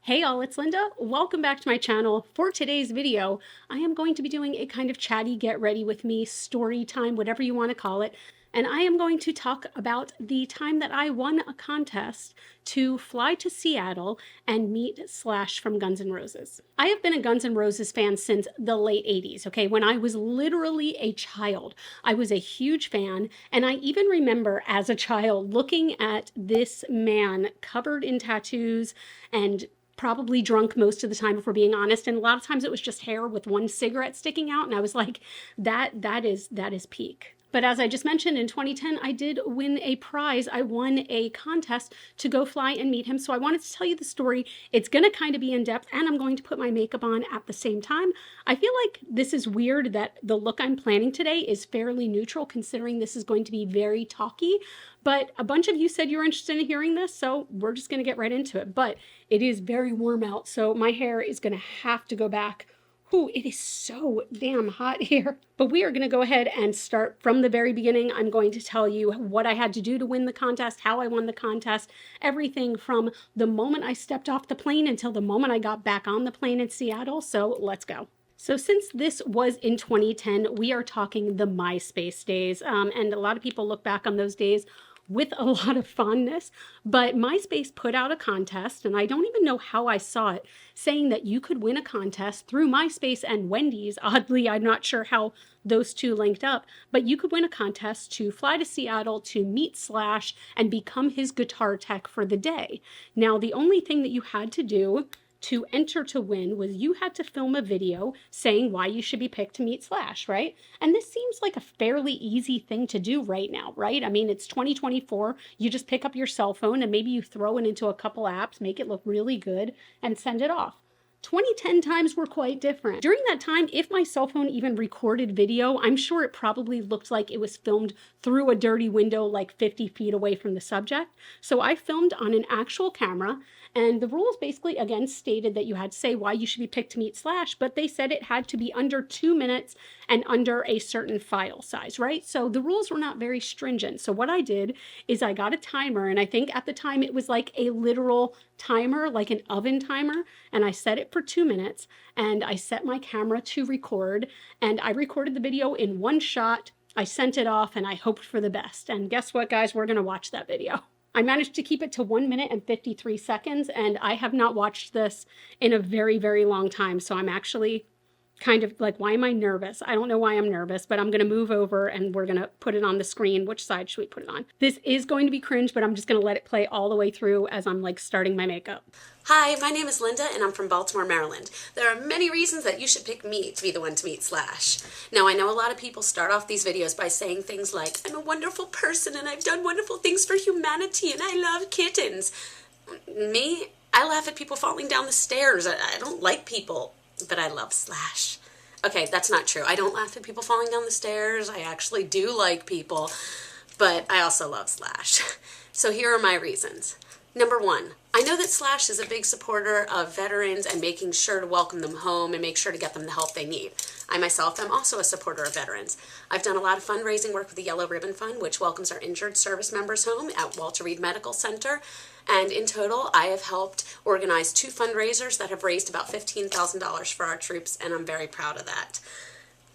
Hey all, it's Linda. Welcome back to my channel. For today's video, I am going to be doing a kind of chatty get ready with me story time, whatever you want to call it. And I am going to talk about the time that I won a contest to fly to Seattle and meet Slash from Guns N' Roses. I have been a Guns N' Roses fan since the late 80s, okay? When I was literally a child, I was a huge fan. And I even remember as a child looking at this man covered in tattoos and probably drunk most of the time, if we're being honest. And a lot of times it was just hair with one cigarette sticking out. And I was like, that is peak. But as I just mentioned, in 2010, I did win a prize. I won a contest to go fly and meet him. So I wanted to tell you the story. It's going to kind of be in depth, and I'm going to put my makeup on at the same time. I feel like this is weird that the look I'm planning today is fairly neutral, considering this is going to be very talky. But a bunch of you said you were interested in hearing this, so we're just going to get right into it. But it is very warm out, so my hair is going to have to go back. Ooh, it is so damn hot here. But we are going to go ahead and start from the very beginning. I'm going to tell you what I had to do to win the contest, how I won the contest, everything from the moment I stepped off the plane until the moment I got back on the plane in Seattle. So let's go. So since this was in 2010, we are talking the MySpace days. And a lot of people look back on those days with a lot of fondness, but MySpace put out a contest, and I don't even know how I saw it, saying that you could win a contest through MySpace and Wendy's. Oddly, I'm not sure how those two linked up, but you could win a contest to fly to Seattle to meet Slash and become his guitar tech for the day. Now, the only thing that you had to do to enter to win was you had to film a video saying why you should be picked to meet Slash, right? And this seems like a fairly easy thing to do right now, right? I mean, it's 2024. You just pick up your cell phone and maybe you throw it into a couple apps, make it look really good, and send it off. 2010 times were quite different. During that time, if my cell phone even recorded video, I'm sure it probably looked like it was filmed through a dirty window like 50 feet away from the subject. So I filmed on an actual camera, and the rules basically, again, stated that you had to say why you should be picked to meet Slash, but they said it had to be under 2 minutes and under a certain file size, right? So the rules were not very stringent. So what I did is I got a timer, and I think at the time it was like a literal timer, like an oven timer, and I set it for 2 minutes, and I set my camera to record, and I recorded the video in one shot. I sent it off, and I hoped for the best. And guess what, guys? We're gonna watch that video. I managed to keep it to 1 minute and 53 seconds, and I have not watched this in a very, very long time, so I'm actually kind of like, why am I nervous? I don't know why I'm nervous, but I'm going to move over and we're going to put it on the screen. Which side should we put it on? This is going to be cringe, but I'm just going to let it play all the way through as I'm like starting my makeup. Hi, my name is Linda and I'm from Baltimore, Maryland. There are many reasons that you should pick me to be the one to meet Slash. Now, I know a lot of people start off these videos by saying things like, I'm a wonderful person and I've done wonderful things for humanity and I love kittens. Me, I laugh at people falling down the stairs. I don't like people, but I love Slash. Okay, that's not true. I don't laugh at people falling down the stairs. I actually do like people, but I also love Slash. So here are my reasons. Number one, I know that Slash is a big supporter of veterans and making sure to welcome them home and make sure to get them the help they need. I myself am also a supporter of veterans. I've done a lot of fundraising work with the Yellow Ribbon Fund, which welcomes our injured service members home at Walter Reed Medical Center. And in total, I have helped organize 2 fundraisers that have raised about $15,000 for our troops, and I'm very proud of that.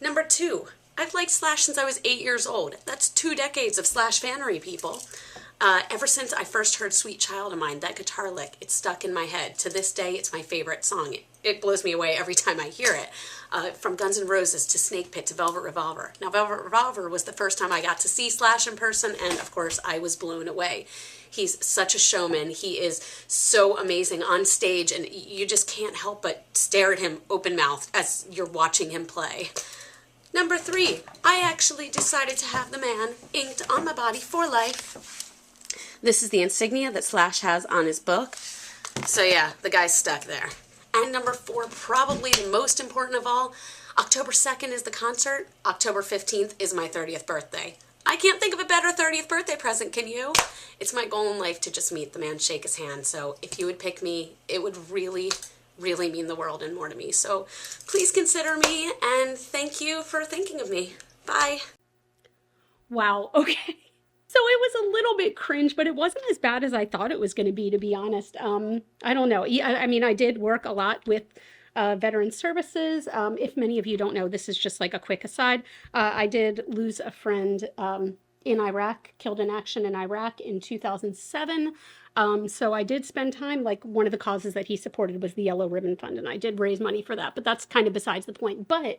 Number 2, I've liked Slash since I was 8 years old. That's 2 decades of Slash fanery, people. Ever since I first heard Sweet Child of Mine, that guitar lick, it's stuck in my head. To this day, it's my favorite song. It blows me away every time I hear it. From Guns N' Roses to Snake Pit to Velvet Revolver. Now, Velvet Revolver was the first time I got to see Slash in person, and of course, I was blown away. He's such a showman. He is so amazing on stage, and you just can't help but stare at him open-mouthed as you're watching him play. Number 3, I actually decided to have the man inked on my body for life. This is the insignia that Slash has on his book. So yeah, the guy's stuck there. And number 4, probably the most important of all, October 2nd is the concert. October 15th is my 30th birthday. I can't think of a better 30th birthday present, can you? It's my goal in life to just meet the man, shake his hand. So if you would pick me, it would really, really mean the world and more to me. So please consider me, and thank you for thinking of me. Bye. Wow, okay. So it was a little bit cringe, but it wasn't as bad as I thought it was going to be honest. I don't know. Yeah, I mean, I did work a lot with veteran services. If many of you don't know, this is just like a quick aside. I did lose a friend in Iraq, killed in action in Iraq in 2007. So I did spend time, like one of the causes that he supported was the Yellow Ribbon Fund, and I did raise money for that, but that's kind of besides the point. But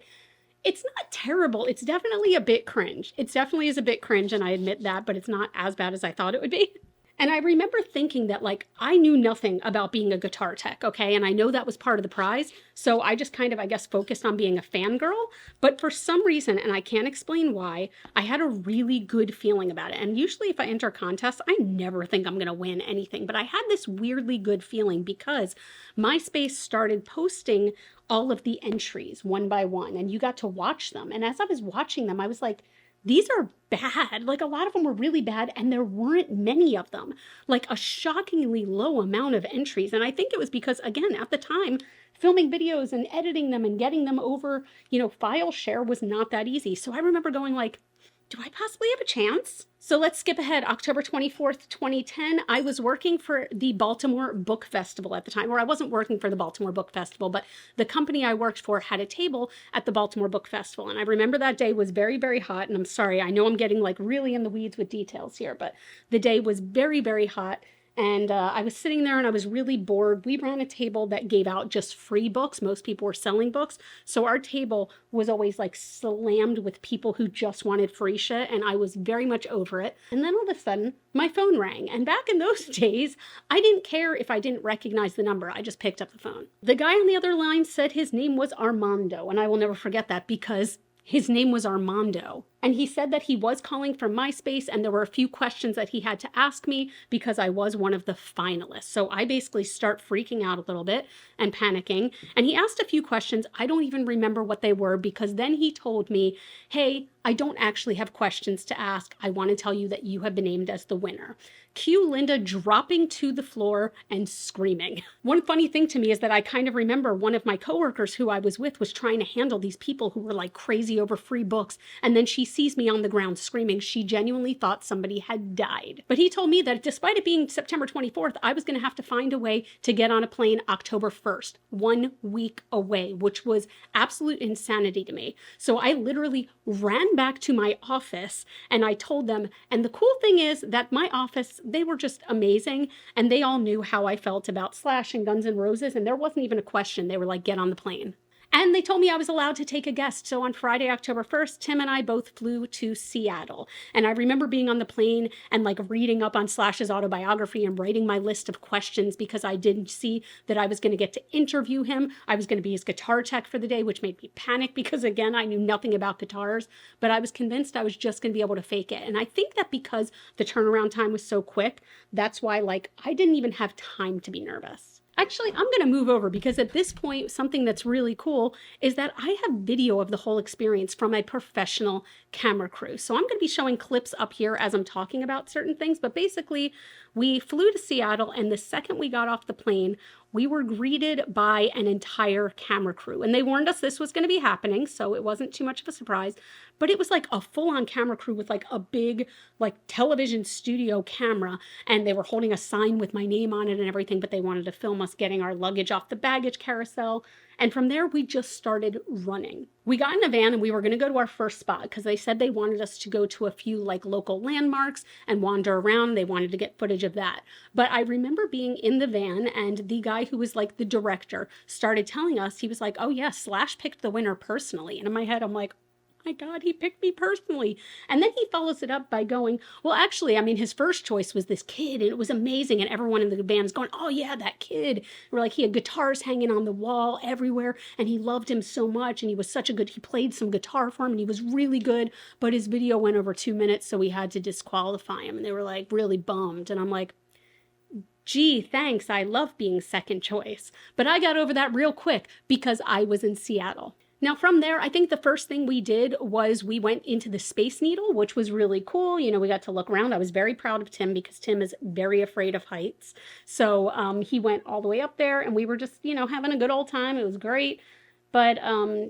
it's not terrible. It's definitely a bit cringe. It definitely is a bit cringe, and I admit that, but it's not as bad as I thought it would be. And I remember thinking that, like, I knew nothing about being a guitar tech, okay? And I know that was part of the prize. So I just kind of, I guess, focused on being a fangirl. But for some reason, and I can't explain why, I had a really good feeling about it. And usually if I enter contests, I never think I'm going to win anything. But I had this weirdly good feeling because MySpace started posting all of the entries one by one, and you got to watch them. And as I was watching them, I was like, these are bad. Like, a lot of them were really bad, and there weren't many of them. Like, a shockingly low amount of entries. And I think it was because, again, at the time, filming videos and editing them and getting them over, file share was not that easy. So I remember going like, do I possibly have a chance? So let's skip ahead. October 24th, 2010, I was working for the Baltimore Book Festival at the time, or I wasn't working for the Baltimore Book Festival, but the company I worked for had a table at the Baltimore Book Festival. And I remember that day was very, very hot. And I'm sorry, I know I'm getting like really in the weeds with details here, but the day was very, very hot. And I was sitting there and I was really bored. We ran a table that gave out just free books. Most people were selling books. So our table was always like slammed with people who just wanted free shit. And I was very much over it. And then all of a sudden, my phone rang. And back in those days, I didn't care if I didn't recognize the number. I just picked up the phone. The guy on the other line said his name was Armando. And I will never forget that because his name was Armando. And he said that he was calling from MySpace and there were a few questions that he had to ask me because I was one of the finalists. So I basically start freaking out a little bit and panicking. And he asked a few questions. I don't even remember what they were because then he told me, hey, I don't actually have questions to ask. I want to tell you that you have been named as the winner. Cue Linda dropping to the floor and screaming. One funny thing to me is that I kind of remember one of my coworkers who I was with was trying to handle these people who were like crazy over free books. And then she sees me on the ground screaming. She genuinely thought somebody had died. But he told me that despite it being September 24th, I was going to have to find a way to get on a plane October 1st, 1 week away, which was absolute insanity to me. So I literally ran back to my office and I told them, and the cool thing is that my office, they were just amazing and they all knew how I felt about Slash and Guns N' Roses, and there wasn't even a question. They were like, get on the plane. And they told me I was allowed to take a guest. So on Friday, October 1st, Tim and I both flew to Seattle. And I remember being on the plane and like reading up on Slash's autobiography and writing my list of questions because I didn't see that I was going to get to interview him. I was going to be his guitar tech for the day, which made me panic because, again, I knew nothing about guitars. But I was convinced I was just going to be able to fake it. And I think that because the turnaround time was so quick, that's why like I didn't even have time to be nervous. Actually, I'm going to move over because at this point, something that's really cool is that I have video of the whole experience from a professional camera crew. So I'm going to be showing clips up here as I'm talking about certain things. But basically, we flew to Seattle, and the second we got off the plane, we were greeted by an entire camera crew. And they warned us this was going to be happening, so it wasn't too much of a surprise. But it was like a full-on camera crew with like a big like television studio camera. And they were holding a sign with my name on it and everything, but they wanted to film us getting our luggage off the baggage carousel. And from there, we just started running. We got in a van and we were going to go to our first spot because they said they wanted us to go to a few like local landmarks and wander around. They wanted to get footage of that. But I remember being in the van and the guy who was like the director started telling us, he was like, oh yeah, Slash picked the winner personally. And in my head, I'm like, my God, he picked me personally. And then he follows it up by going, well, actually, I mean, his first choice was this kid and it was amazing. And everyone in the band is going, oh yeah, that kid. We're like, he had guitars hanging on the wall everywhere and he loved him so much. And he was such a good, he played some guitar for him and he was really good, but his video went over 2 minutes. So we had to disqualify him. And they were like really bummed. And I'm like, gee, thanks. I love being second choice. But I got over that real quick because I was in Seattle. Now from there, I think the first thing we did was we went into the Space Needle, which was really cool. You know, we got to look around. I was very proud of Tim because Tim is very afraid of heights. So he went all the way up there and we were just, you know, having a good old time. It was great. But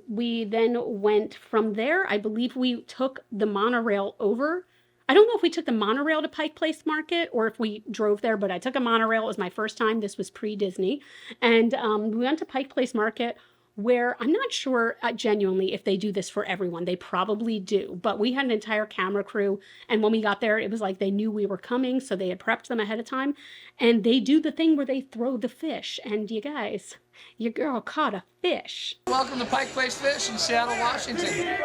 we then went from there. I believe we took the monorail over I don't know if we took the monorail to Pike Place Market or if we drove there, but I took a monorail. It was my first time. This was pre-Disney. And we went to Pike Place Market, where I'm not sure genuinely if they do this for everyone. They probably do. But we had an entire camera crew. And when we got there, it was like they knew we were coming. So they had prepped them ahead of time. And they do the thing where they throw the fish. And you guys, your girl caught a fish. Welcome to Pike Place Fish in Seattle, Washington.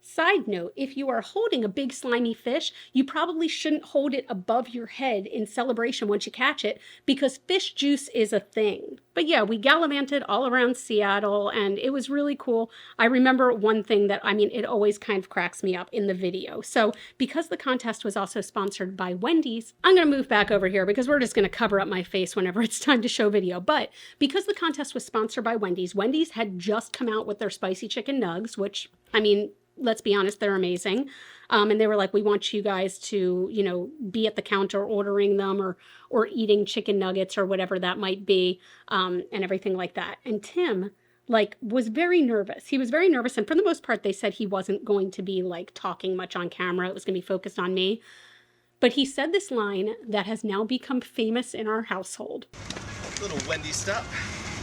Side note, if you are holding a big slimy fish, you probably shouldn't hold it above your head in celebration once you catch it, because fish juice is a thing. But yeah, we gallivanted all around Seattle and it was really cool. I remember one thing that, I mean, it always kind of cracks me up in the video. So because the contest was also sponsored by Wendy's, I'm going to move back over here because we're just going to cover up my face whenever it's time to show video. But because the contest was sponsored by Wendy's, Wendy's had just come out with their spicy chicken nugs, which, I mean, let's be honest, they're amazing. And they were like, we want you guys to, you know, be at the counter ordering them or eating chicken nuggets or whatever that might be, and everything like that. And Tim, like, was very nervous. He was very nervous. And for the most part, they said he wasn't going to be, like, talking much on camera. It was going to be focused on me. But he said this line that has now become famous in our household. Little Wendy stop.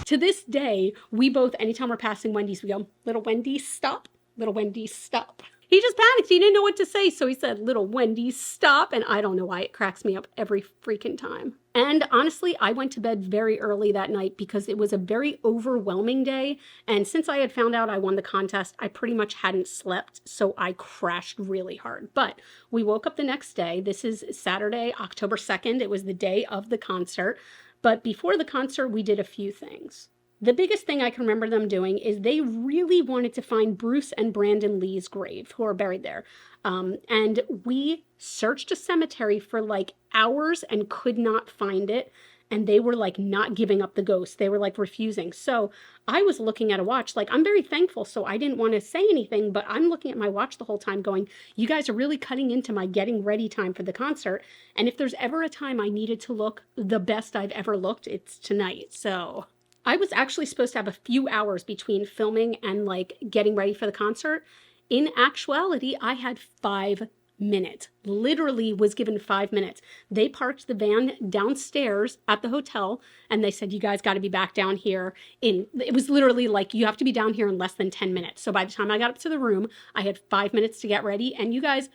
To this day, we both, anytime we're passing Wendy's, we go, little Wendy, stop. Little Wendy, stop. He just panicked. He didn't know what to say. So he said, little Wendy, stop. And I don't know why it cracks me up every freaking time. And honestly, I went to bed very early that night because it was a very overwhelming day. And since I had found out I won the contest, I pretty much hadn't slept. So I crashed really hard. But we woke up the next day. This is Saturday, October 2nd. It was the day of the concert. But before the concert, we did a few things. The biggest thing I can remember them doing is they really wanted to find Bruce and Brandon Lee's grave, who are buried there. And we searched a cemetery for like hours and could not find it. And they were like not giving up the ghost. They were like refusing. So I was looking at a watch, like I'm very thankful. So I didn't want to say anything, but I'm looking at my watch the whole time going, you guys are really cutting into my getting ready time for the concert. And if there's ever a time I needed to look the best I've ever looked, it's tonight. So I was actually supposed to have a few hours between filming and like getting ready for the concert. In actuality, I had 5 minutes. Literally was given 5 minutes. They parked the van downstairs at the hotel and they said, you guys got to be back down here it was literally like, you have to be down here in less than 10 minutes. So by the time I got up to the room, I had 5 minutes to get ready. And you guys,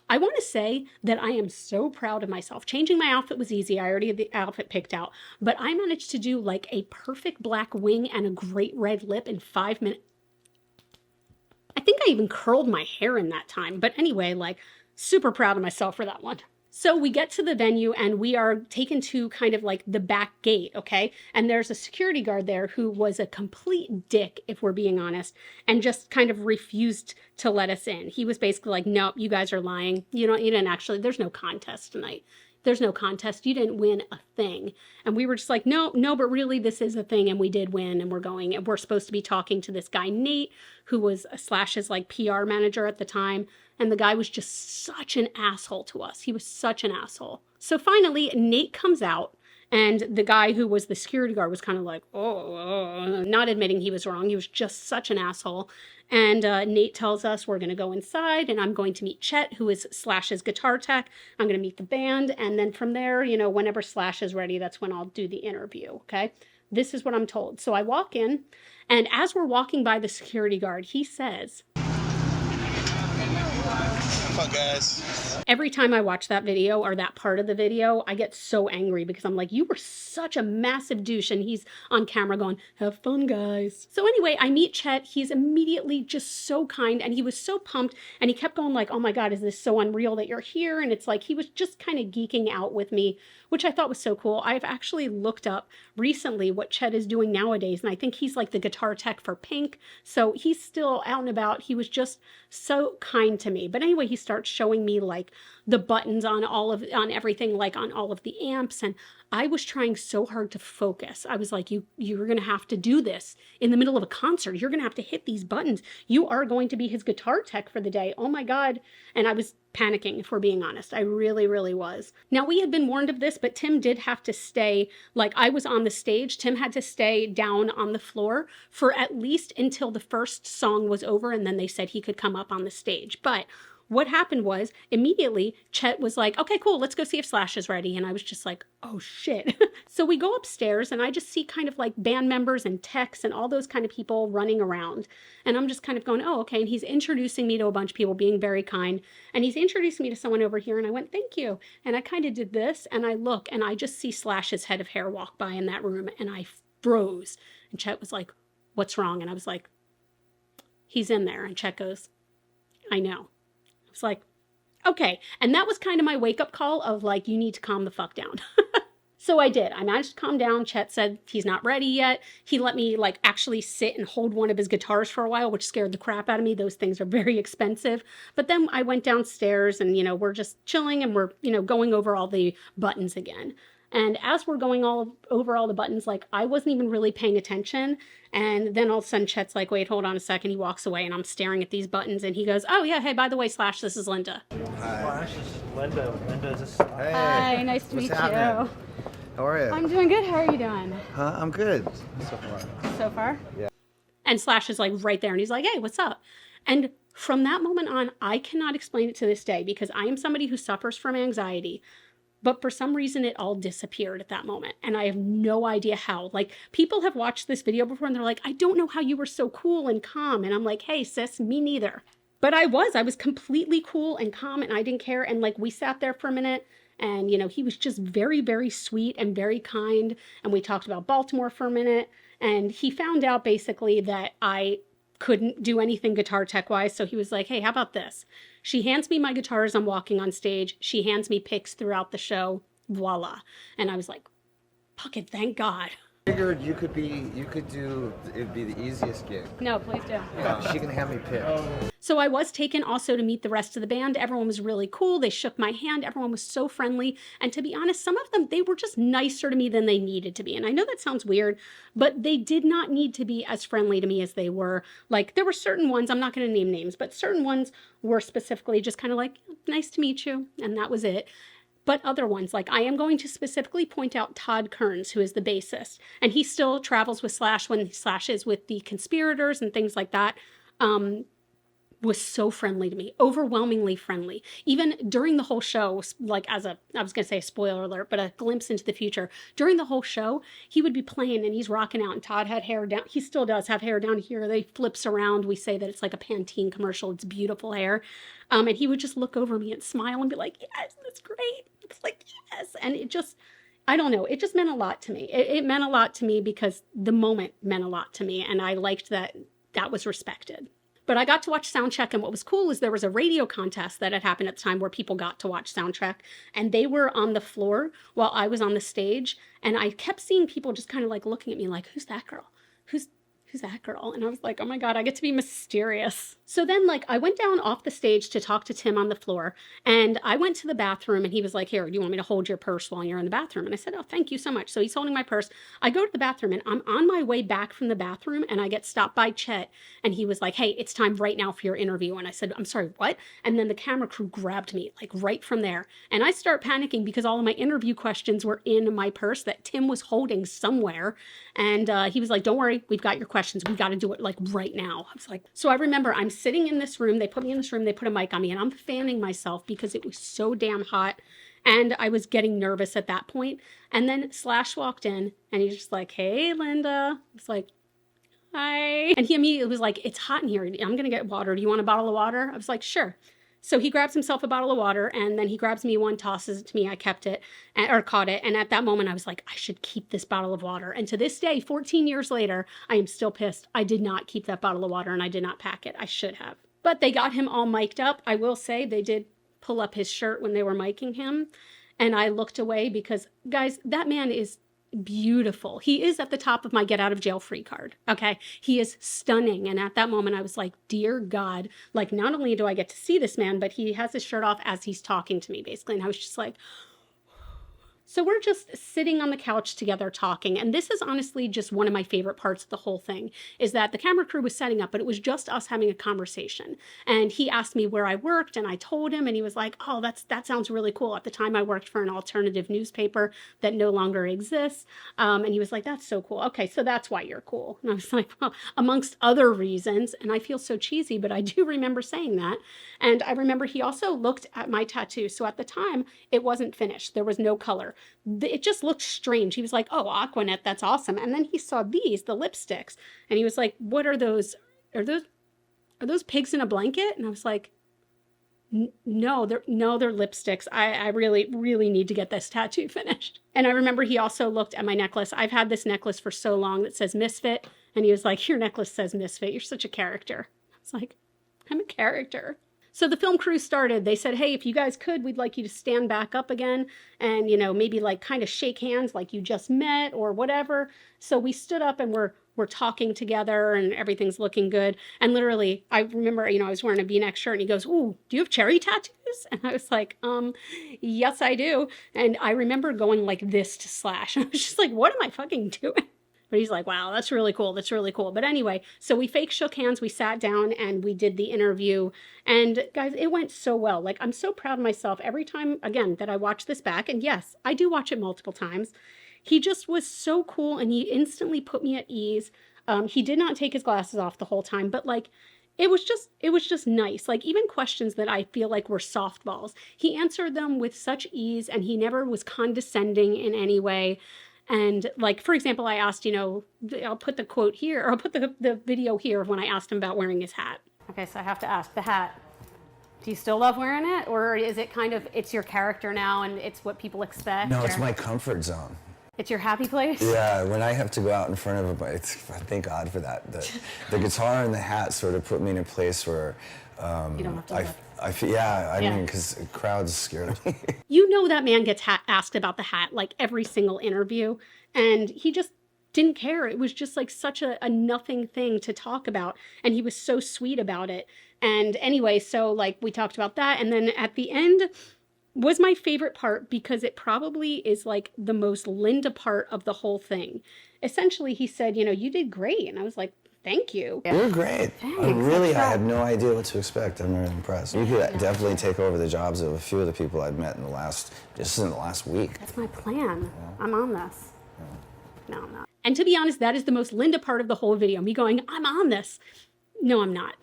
I want to say that I am so proud of myself. Changing my outfit was easy. I already had the outfit picked out, but I managed to do like a perfect black wing and a great red lip in 5 minutes. I think I even curled my hair in that time. But anyway, like super proud of myself for that one. So we get to the venue and we are taken to kind of like the back gate, okay? And there's a security guard there who was a complete dick, if we're being honest, and just kind of refused to let us in. He was basically like, nope, you guys are lying. You didn't actually, there's no contest tonight. There's no contest. You didn't win a thing. And we were just like, no, but really this is a thing. And we did win and we're going. And we're supposed to be talking to this guy, Nate, who was Slash's like PR manager at the time. And the guy was just such an asshole to us. He was such an asshole. So finally, Nate comes out. And the guy who was the security guard was kind of like, not admitting he was wrong. He was just such an asshole. And Nate tells us we're going to go inside and I'm going to meet Chet, who is Slash's guitar tech. I'm going to meet the band. And then from there, whenever Slash is ready, that's when I'll do the interview. Okay. This is what I'm told. So I walk in and as we're walking by the security guard, he says, Come on, guys. every time I watch that video or that part of the video, I get so angry because I'm like, you were such a massive douche. And he's on camera going, have fun, guys. So anyway, I meet Chet. He's immediately just so kind. And he was so pumped. And he kept going like, oh my God, is this so unreal that you're here? And it's like, he was just kind of geeking out with me, which I thought was so cool. I've actually looked up recently what Chet is doing nowadays. And I think he's like the guitar tech for Pink. So he's still out and about. He was just so kind to me. But anyway, he starts showing me like the buttons on on everything, like on all of the amps. And I was trying so hard to focus. I was like, you're going to have to do this in the middle of a concert. You're going to have to hit these buttons. You are going to be his guitar tech for the day. Oh my God. And I was panicking, if we're being honest. I really, really was. Now, we had been warned of this, but Tim did have to stay, like I was on the stage. Tim had to stay down on the floor for at least until the first song was over, and then they said he could come up on the stage. But what happened was immediately Chet was like, okay, cool, let's go see if Slash is ready. And I was just like, oh shit. So we go upstairs and I just see kind of like band members and techs and all those kind of people running around. And I'm just kind of going, oh, okay. And he's introducing me to a bunch of people, being very kind. And he's introducing me to someone over here. And I went, thank you. And I kind of did this and I look and I just see Slash's head of hair walk by in that room. And I froze. And Chet was like, what's wrong? And I was like, he's in there. And Chet goes, I know. I was like, okay. And that was kind of my wake-up call of like, you need to calm the fuck down. So I did. I managed to calm down. Chet said he's not ready yet. He let me like actually sit and hold one of his guitars for a while, which scared the crap out of me. Those things are very expensive. But then I went downstairs and, you know, we're just chilling and we're, you know, going over all the buttons again. And as we're going over all the buttons, like I wasn't even really paying attention. And then all of a sudden Chet's like, wait, hold on a second. He walks away and I'm staring at these buttons and he goes, oh yeah, hey, by the way, Slash, this is Linda. Hi. Slash, this is Linda. Linda, this Hey. Hi, nice to meet you. Happening? How are you? I'm doing good. How are you doing? I'm good so far. So far? Yeah. And Slash is like right there and he's like, hey, what's up? And from that moment on, I cannot explain it to this day because I am somebody who suffers from anxiety. But for some reason, it all disappeared at that moment. And I have no idea how. Like, people have watched this video before and they're like, I don't know how you were so cool and calm. And I'm like, hey, sis, me neither. But I was completely cool and calm and I didn't care. And like, we sat there for a minute and, you know, he was just very, very sweet and very kind. And we talked about Baltimore for a minute. And he found out basically that I couldn't do anything guitar tech wise. So he was like, hey, how about this? She hands me my guitar as I'm walking on stage. She hands me picks throughout the show. Voila. And I was like, fucking thank God. Figured you could do, it'd be the easiest gig. No, please do. She can have me pick. So I was taken also to meet the rest of the band. Everyone was really cool. They shook my hand. Everyone was so friendly. And to be honest, some of them, they were just nicer to me than they needed to be. And I know that sounds weird, but they did not need to be as friendly to me as they were. Like there were certain ones, I'm not going to name names, but certain ones were specifically just kind of like, nice to meet you. And that was it. But other ones, like I am going to specifically point out Todd Kearns, who is the bassist. And he still travels with Slash when Slash is with the Conspirators and things like that. Was so friendly to me, overwhelmingly friendly. Even during the whole show, like I was going to say a spoiler alert, but a glimpse into the future. During the whole show, he would be playing and he's rocking out and Todd had hair down. He still does have hair down here. They flips around. We say that it's like a Pantene commercial. It's beautiful hair. And he would just look over me and smile and be like, yes, that's great. It's like, yes. And it just, I don't know. It just meant a lot to me. It meant a lot to me because the moment meant a lot to me. And I liked that that was respected. But I got to watch Soundcheck, and what was cool is there was a radio contest that had happened at the time where people got to watch Soundcheck, and they were on the floor while I was on the stage, and I kept seeing people just kind of like looking at me like, who's that girl? Who's that girl? And I was like, oh my God, I get to be mysterious. So then like I went down off the stage to talk to Tim on the floor and I went to the bathroom and he was like, here, do you want me to hold your purse while you're in the bathroom? And I said, oh, thank you so much. So he's holding my purse. I go to the bathroom and I'm on my way back from the bathroom and I get stopped by Chet and he was like, hey, it's time right now for your interview. And I said, I'm sorry, what? And then the camera crew grabbed me like right from there. And I start panicking because all of my interview questions were in my purse that Tim was holding somewhere. And he was like, don't worry, we've got your questions. We got to do it like right now. I was like, so I remember I'm sitting in this room. They put me in this room. They put a mic on me and I'm fanning myself because it was so damn hot. And I was getting nervous at that point. And then Slash walked in and he's just like, hey, Linda. I was like, hi. And he immediately was like, it's hot in here. I'm going to get water. Do you want a bottle of water? I was like, sure. So he grabs himself a bottle of water and then he grabs me one, tosses it to me. I kept it or caught it. And at that moment I was like, I should keep this bottle of water. And to this day, 14 years later, I am still pissed. I did not keep that bottle of water and I did not pack it. I should have. But they got him all mic'd up. I will say they did pull up his shirt when they were micing him. And I looked away because guys, that man is beautiful. He is at the top of my get out of jail free card. Okay. He is stunning. And at that moment, I was like, dear God, like, not only do I get to see this man, but he has his shirt off as he's talking to me, basically. And I was just like, so we're just sitting on the couch together talking. And this is honestly just one of my favorite parts of the whole thing, is that the camera crew was setting up, but it was just us having a conversation. And he asked me where I worked, and I told him, and he was like, oh, that sounds really cool. At the time, I worked for an alternative newspaper that no longer exists. And he was like, that's so cool. Okay, so that's why you're cool. And I was like, well, amongst other reasons. And I feel so cheesy, but I do remember saying that. And I remember he also looked at my tattoo. So at the time, it wasn't finished. There was no color. It just looked strange. He was like, oh, Aquanet, that's awesome. And then he saw these, the lipsticks, and he was like, what are those? Are those pigs in a blanket? And I was like, no, they're lipsticks. I really, really need to get this tattoo finished. And I remember he also looked at my necklace. I've had this necklace for so long that says Misfit. And he was like, your necklace says Misfit. You're such a character. I was like, I'm a character. So the film crew started. They said, hey, if you guys could, we'd like you to stand back up again and, you know, maybe like kind of shake hands like you just met or whatever. So we stood up and we're talking together and everything's looking good. And literally, I remember, you know, I was wearing a V-neck shirt and he goes, ooh, do you have cherry tattoos? And I was like, yes, I do. And I remember going like this to Slash. I was just like, what am I fucking doing? But he's like, wow, that's really cool. That's really cool. But anyway, so we fake shook hands. We sat down and we did the interview. And guys, it went so well. Like, I'm so proud of myself every time, again, that I watch this back. And yes, I do watch it multiple times. He just was so cool and he instantly put me at ease. He did not take his glasses off the whole time, but like, it was just nice. Like, even questions that I feel like were softballs, he answered them with such ease and he never was condescending in any way. And like, for example, I asked, you know, I'll put the quote here, or I'll put the video here of when I asked him about wearing his hat. Okay, so I have to ask, the hat, do you still love wearing it? Or is it kind of, it's your character now and it's what people expect? No, it's my comfort zone. It's your happy place? Yeah, when I have to go out in front of everybody, thank God for that. The guitar and the hat sort of put me in a place where you don't have to look. I mean, because crowds scared me. You know that man gets asked about the hat like every single interview, and he just didn't care. It was just like such a nothing thing to talk about, and he was so sweet about it. And anyway, so like we talked about that, and then at the end was my favorite part because it probably is like the most Linda part of the whole thing. Essentially, he said, you know, you did great, and I was like, thank you. You were great. Thanks, I had no idea what to expect. I'm really impressed. You could definitely take over the jobs of a few of the people I've met in the last week. That's my plan. Yeah. I'm on this. Yeah. No, I'm not. And to be honest, that is the most Linda part of the whole video. Me going, I'm on this. No, I'm not.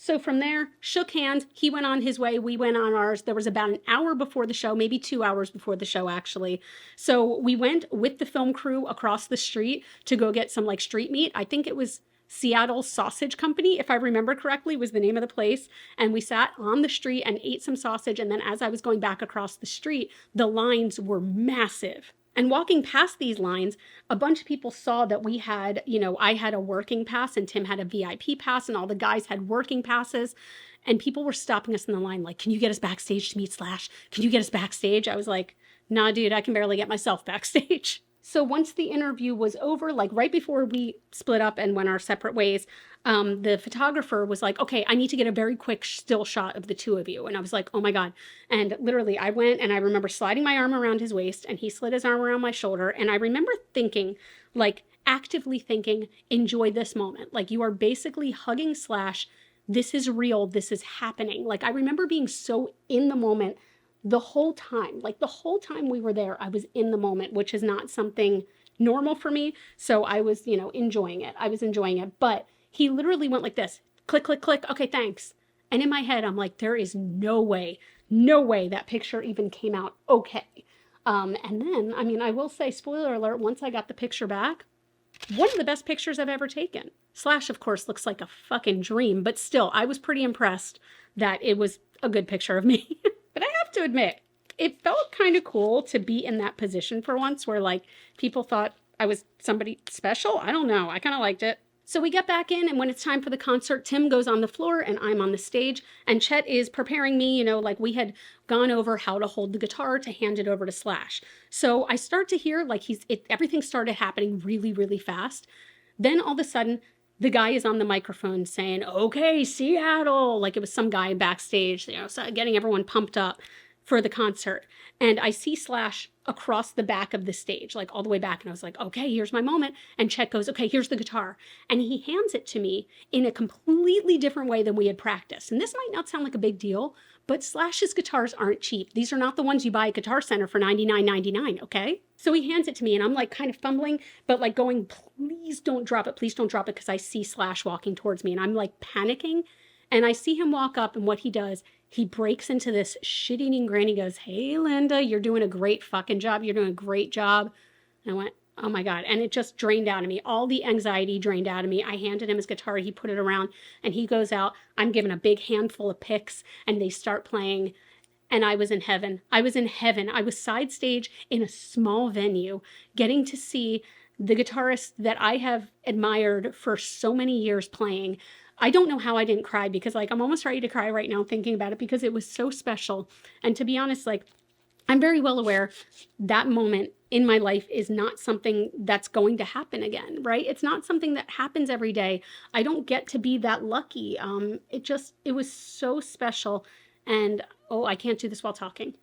So from there, shook hands. He went on his way. We went on ours. There was about an hour before the show, maybe 2 hours before the show, actually. So we went with the film crew across the street to go get some like street meat. I think it was Seattle Sausage Company, if I remember correctly, was the name of the place. And we sat on the street and ate some sausage. And then as I was going back across the street, the lines were massive. And walking past these lines, a bunch of people saw that we had, you know, I had a working pass and Tim had a VIP pass and all the guys had working passes. And people were stopping us in the line like, can you get us backstage to meet Slash? Can you get us backstage? I was like, nah, dude, I can barely get myself backstage. So once the interview was over, like right before we split up and went our separate ways, the photographer was like, okay, I need to get a very quick still shot of the two of you. And I was like, oh my God. And literally I went and I remember sliding my arm around his waist and he slid his arm around my shoulder. And I remember thinking, like actively thinking, enjoy this moment. Like you are basically hugging Slash. This is real. This is happening. Like I remember being so in the moment the whole time. Like the whole time we were there, I was in the moment, which is not something normal for me. So I was, you know, enjoying it. I was enjoying it. But he literally went like this, click, click, click. Okay, thanks. And in my head, I'm like, there is no way that picture even came out okay. And then, I mean, I will say, spoiler alert, once I got the picture back, one of the best pictures I've ever taken. Slash, of course, looks like a fucking dream, but still, I was pretty impressed that it was a good picture of me. But I have to admit, it felt kind of cool to be in that position for once where like people thought I was somebody special. I don't know. I kind of liked it. So we get back in, and when it's time for the concert, Tim goes on the floor and I'm on the stage, and Chet is preparing me, you know, like we had gone over how to hold the guitar to hand it over to Slash. So I start to hear like everything started happening really, really fast. Then all of a sudden, the guy is on the microphone saying, "Okay, Seattle," like it was some guy backstage, you know, so getting everyone pumped up for the concert. And I see Slash across the back of the stage, like all the way back. And I was like, okay, here's my moment. And Chet goes, okay, here's the guitar. And he hands it to me in a completely different way than we had practiced. And this might not sound like a big deal, but Slash's guitars aren't cheap. These are not the ones you buy at Guitar Center for $99.99, okay? So he hands it to me and I'm like kind of fumbling, but like going, please don't drop it, because I see Slash walking towards me and I'm like panicking. And I see him walk up, and what he does, he breaks into this shit-eating grin. He goes, "Hey, Linda, you're doing a great fucking job. You're doing a great job." And I went, oh my God. And it just drained out of me. All the anxiety drained out of me. I handed him his guitar. He put it around and he goes out. I'm given a big handful of picks and they start playing. And I was in heaven. I was in heaven. I was side stage in a small venue, getting to see the guitarist that I have admired for so many years playing. I don't know how I didn't cry, because like I'm almost ready to cry right now thinking about it, because it was so special. And to be honest, like I'm very well aware that moment in my life is not something that's going to happen again, right? It's not something that happens every day. I don't get to be that lucky. It was so special. And oh, I can't do this while talking.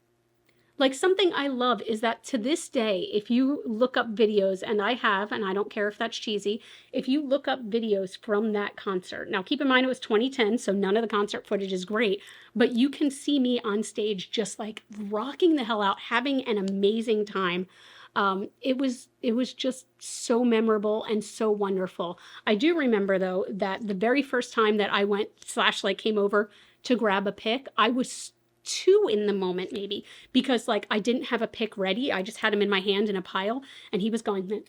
Like, something I love is that to this day, if you look up videos, and I have, and I don't care if that's cheesy, if you look up videos from that concert, now keep in mind it was 2010, so none of the concert footage is great, but you can see me on stage just like rocking the hell out, having an amazing time. It was just so memorable and so wonderful. I do remember though that the very first time that I went / came over to grab a pick, I was too in the moment maybe, because like I didn't have a pick ready. I just had him in my hand in a pile and he was going,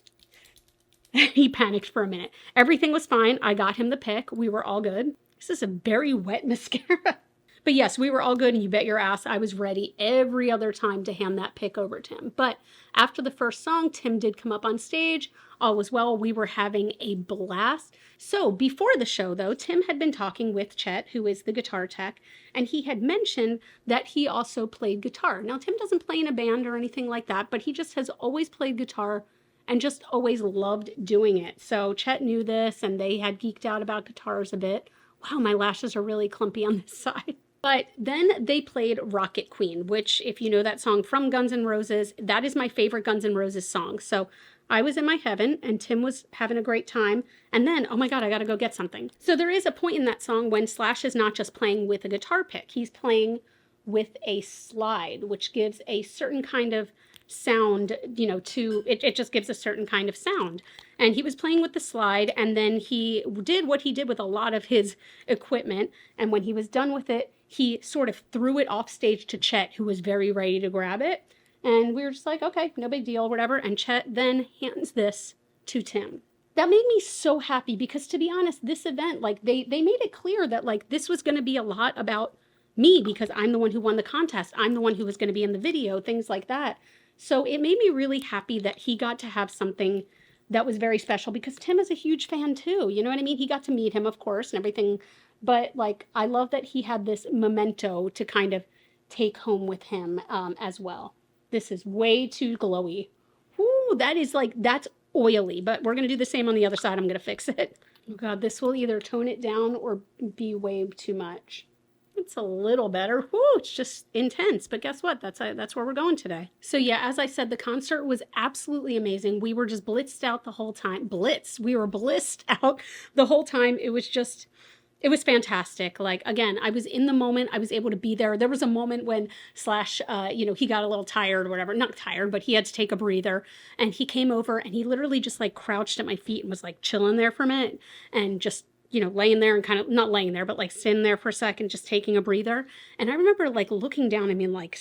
he panicked for a minute. Everything was fine. I got him the pick. We were all good. This is a very wet mascara. But yes, we were all good, and you bet your ass I was ready every other time to hand that pick over to him. But after the first song, Tim did come up on stage. All was well. We were having a blast. So before the show, though, Tim had been talking with Chet, who is the guitar tech, and he had mentioned that he also played guitar. Now, Tim doesn't play in a band or anything like that, but he just has always played guitar and just always loved doing it. So Chet knew this, and they had geeked out about guitars a bit. Wow, my lashes are really clumpy on this side. But then they played Rocket Queen, which, if you know that song from Guns N' Roses, that is my favorite Guns N' Roses song. So I was in my heaven, and Tim was having a great time. And then, oh my God, I got to go get something. So there is a point in that song when Slash is not just playing with a guitar pick. He's playing with a slide, which gives a certain kind of sound, you know, it just gives a certain kind of sound. And he was playing with the slide, and then he did what he did with a lot of his equipment. And when he was done with it, he sort of threw it off stage to Chet, who was very ready to grab it. And we were just like, okay, no big deal, whatever. And Chet then hands this to Tim. That made me so happy, because to be honest, this event, like they made it clear that like this was going to be a lot about me, because I'm the one who won the contest. I'm the one who was going to be in the video, things like that. So it made me really happy that he got to have something that was very special, because Tim is a huge fan too. You know what I mean? He got to meet him, of course, and everything. But like, I love that he had this memento to kind of take home with him as well. This is way too glowy. Woo, that's oily, but we're going to do the same on the other side. I'm going to fix it. Oh God, this will either tone it down or be way too much. It's a little better. Woo, it's just intense, but guess what? That's where we're going today. So yeah, as I said, the concert was absolutely amazing. We were just blitzed out the whole time. We were blissed out the whole time. It was fantastic. Like, again, I was in the moment. I was able to be there. There was a moment when Slash, he got a little tired or whatever. Not tired, but he had to take a breather. And he came over and he literally just like crouched at my feet and was like chilling there for a minute and just, laying there and kind of, not laying there, but like sitting there for a second, just taking a breather. And I remember like looking down at me and like,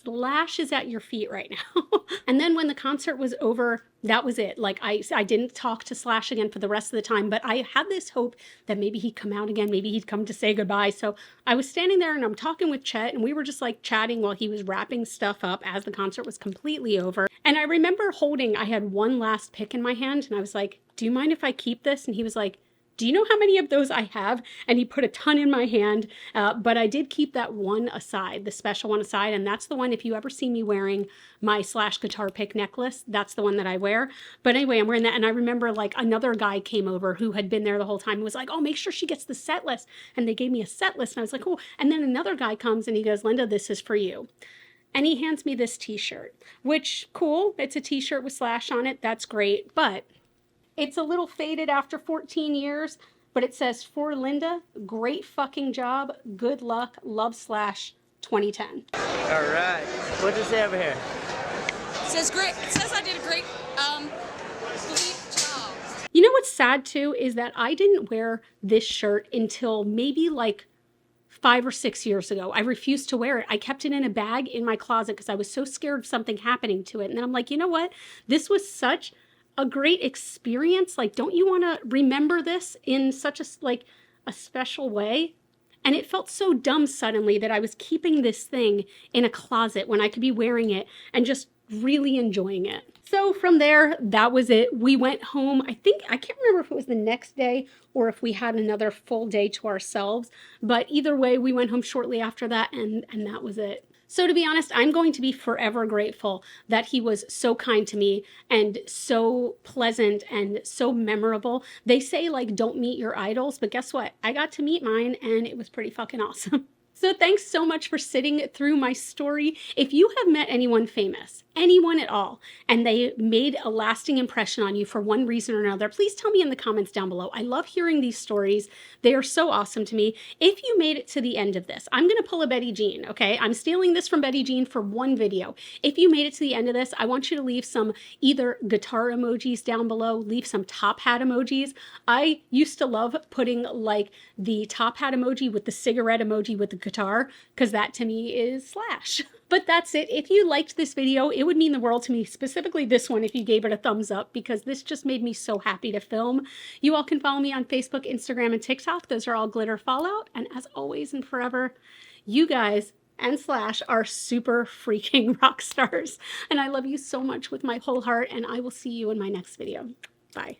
Slash is at your feet right now. And then when the concert was over, that was it. Like I didn't talk to Slash again for the rest of the time, but I had this hope that maybe he'd come out again. Maybe he'd come to say goodbye. So I was standing there and I'm talking with Chet, and we were just like chatting while he was wrapping stuff up as the concert was completely over. And I remember I had one last pick in my hand, and I was like, do you mind if I keep this? And he was like, Do you know how many of those I have? And he put a ton in my hand, but I did keep that one aside, the special one aside, and that's the one, if you ever see me wearing my Slash guitar pick necklace, that's the one that I wear. But anyway, I'm wearing that, and I remember like another guy came over who had been there the whole time and was like, oh, make sure she gets the set list. And they gave me a set list, and I was like, oh. And then another guy comes and he goes, Linda, this is for you. And he hands me this t-shirt, which, cool, it's a t-shirt with Slash on it, that's great, but it's a little faded after 14 years, but it says, for Linda, great fucking job, good luck, love Slash, 2010. All right. What does it say over here? It says great. It says I did a great job. You know what's sad too is that I didn't wear this shirt until maybe like 5 or 6 years ago. I refused to wear it. I kept it in a bag in my closet because I was so scared of something happening to it. And then I'm like, you know what? This was such a great experience. Like, don't you want to remember this in such a special way? And it felt so dumb suddenly that I was keeping this thing in a closet when I could be wearing it and just really enjoying it. So from there, that was it. We went home. I can't remember if it was the next day or if we had another full day to ourselves, but either way, we went home shortly after that, and that was it. So to be honest, I'm going to be forever grateful that he was so kind to me and so pleasant and so memorable. They say, like, don't meet your idols, but guess what? I got to meet mine, and it was pretty fucking awesome. So thanks so much for sitting through my story. If you have met anyone famous, anyone at all, and they made a lasting impression on you for one reason or another, please tell me in the comments down below. I love hearing these stories. They are so awesome to me. If you made it to the end of this, I'm going to pull a Betty Jean, okay? I'm stealing this from Betty Jean for one video. If you made it to the end of this, I want you to leave some either guitar emojis down below, leave some top hat emojis. I used to love putting like the top hat emoji with the cigarette emoji with the guitar, because that to me is Slash. But that's it. If you liked this video, it would mean the world to me, specifically this one, if you gave it a thumbs up, because this just made me so happy to film. You all can follow me on Facebook, Instagram, and TikTok. Those are all Glitter Fallout. And as always and forever, you guys and Slash are super freaking rock stars. And I love you so much with my whole heart, and I will see you in my next video. Bye.